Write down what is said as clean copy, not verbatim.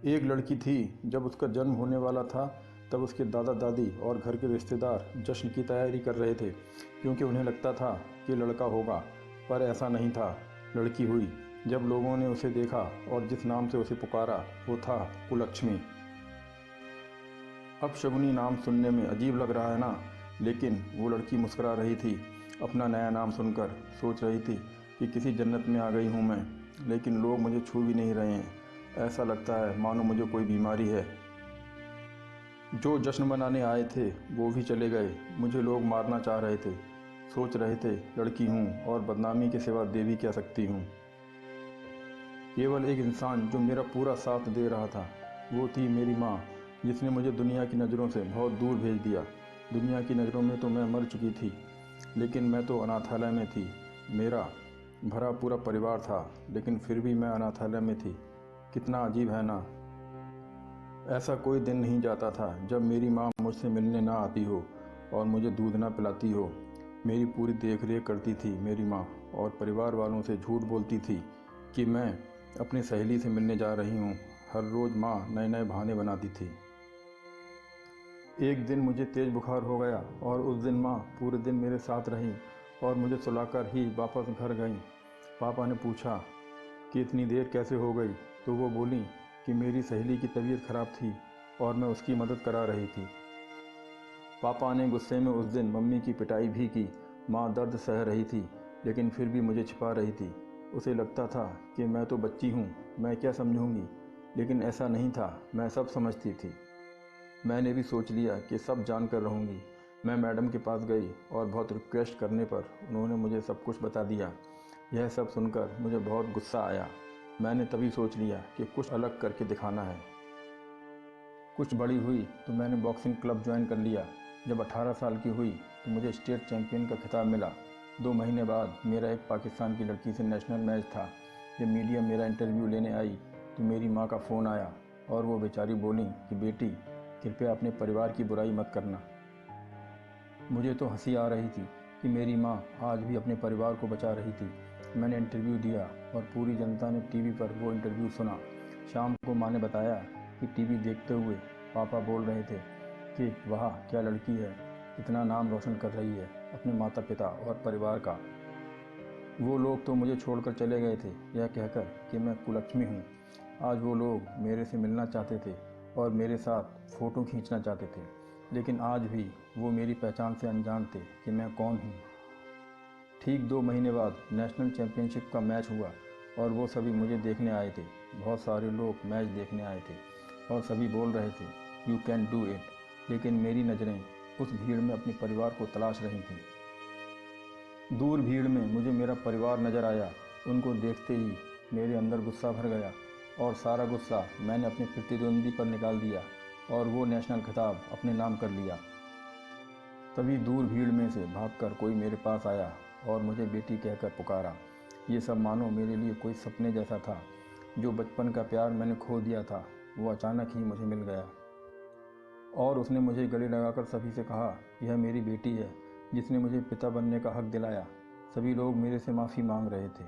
एक लड़की थी। जब उसका जन्म होने वाला था तब उसके दादा दादी और घर के रिश्तेदार जश्न की तैयारी कर रहे थे, क्योंकि उन्हें लगता था कि लड़का होगा, पर ऐसा नहीं था। लड़की हुई। जब लोगों ने उसे देखा और जिस नाम से उसे पुकारा वो था कुलक्ष्मी। अब शगुनी नाम सुनने में अजीब लग रहा है ना, लेकिन वो लड़की मुस्कुरा रही थी अपना नया नाम सुनकर। सोच रही थी कि किसी जन्नत में आ गई हूँ मैं, लेकिन लोग मुझे छू भी नहीं रहे हैं। ऐसा लगता है मानो मुझे कोई बीमारी है। जो जश्न मनाने आए थे वो भी चले गए। मुझे लोग मारना चाह रहे थे। सोच रहे थे लड़की हूँ और बदनामी के सिवा दे भी क्या सकती हूँ। केवल एक इंसान जो मेरा पूरा साथ दे रहा था वो थी मेरी माँ, जिसने मुझे दुनिया की नज़रों से बहुत दूर भेज दिया। दुनिया की नज़रों में तो मैं मर चुकी थी, लेकिन मैं तो अनाथालय में थी। मेरा भरा पूरा परिवार था, लेकिन फिर भी मैं अनाथालय में थी। कितना अजीब है ना। ऐसा कोई दिन नहीं जाता था जब मेरी माँ मुझसे मिलने ना आती हो और मुझे दूध ना पिलाती हो। मेरी पूरी देख रेख करती थी मेरी माँ, और परिवार वालों से झूठ बोलती थी कि मैं अपनी सहेली से मिलने जा रही हूँ। हर रोज़ माँ नए नए बहाने बनाती थी। एक दिन मुझे तेज़ बुखार हो गया और उस दिन माँ पूरे दिन मेरे साथ रही और मुझे सुलाकर ही वापस घर गईं। पापा ने पूछा कि इतनी देर कैसे हो गई, तो वो बोली कि मेरी सहेली की तबीयत खराब थी और मैं उसकी मदद करा रही थी। पापा ने गुस्से में उस दिन मम्मी की पिटाई भी की। माँ दर्द सह रही थी, लेकिन फिर भी मुझे छिपा रही थी। उसे लगता था कि मैं तो बच्ची हूँ, मैं क्या समझूंगी, लेकिन ऐसा नहीं था। मैं सब समझती थी। मैंने भी सोच लिया कि सब जान कर रहूँगी। मैं मैडम के पास गई और बहुत रिक्वेस्ट करने पर उन्होंने मुझे सब कुछ बता दिया। यह सब सुनकर मुझे बहुत गुस्सा आया। मैंने तभी सोच लिया कि कुछ अलग करके दिखाना है। कुछ बड़ी हुई तो मैंने बॉक्सिंग क्लब ज्वाइन कर लिया। जब 18 साल की हुई तो मुझे स्टेट चैंपियन का खिताब मिला। 2 महीने बाद मेरा एक पाकिस्तान की लड़की से नेशनल मैच था। जब मीडिया मेरा इंटरव्यू लेने आई तो मेरी माँ का फ़ोन आया और वो बेचारी बोली कि बेटी, कृपया अपने परिवार की बुराई मत करना। मुझे तो हंसी आ रही थी कि मेरी माँ आज भी अपने परिवार को बचा रही थी। मैंने इंटरव्यू दिया और पूरी जनता ने टीवी पर वो इंटरव्यू सुना। शाम को माँ ने बताया कि टीवी देखते हुए पापा बोल रहे थे कि वाह क्या लड़की है, कितना नाम रोशन कर रही है अपने माता पिता और परिवार का। वो लोग तो मुझे छोड़कर चले गए थे यह कहकर कि मैं कुलक्ष्मी हूँ। आज वो लोग मेरे से मिलना चाहते थे और मेरे साथ फ़ोटो खींचना चाहते थे, लेकिन आज भी वो मेरी पहचान से अनजान थे कि मैं कौन हूँ। ठीक 2 महीने बाद नेशनल चैम्पियनशिप का मैच हुआ और वो सभी मुझे देखने आए थे। बहुत सारे लोग मैच देखने आए थे और सभी बोल रहे थे यू कैन डू इट, लेकिन मेरी नज़रें उस भीड़ में अपने परिवार को तलाश रही थीं। दूर भीड़ में मुझे मेरा परिवार नज़र आया। उनको देखते ही मेरे अंदर गुस्सा भर गया और सारा गुस्सा मैंने अपने प्रतिद्वंदी पर निकाल दिया और वो नेशनल खिताब अपने नाम कर लिया। तभी दूर भीड़ में से भागकर कोई मेरे पास आया और मुझे बेटी कहकर पुकारा। ये सब मानो मेरे लिए कोई सपने जैसा था। जो बचपन का प्यार मैंने खो दिया था वो अचानक ही मुझे मिल गया और उसने मुझे गले लगाकर सभी से कहा यह मेरी बेटी है, जिसने मुझे पिता बनने का हक दिलाया। सभी लोग मेरे से माफ़ी मांग रहे थे।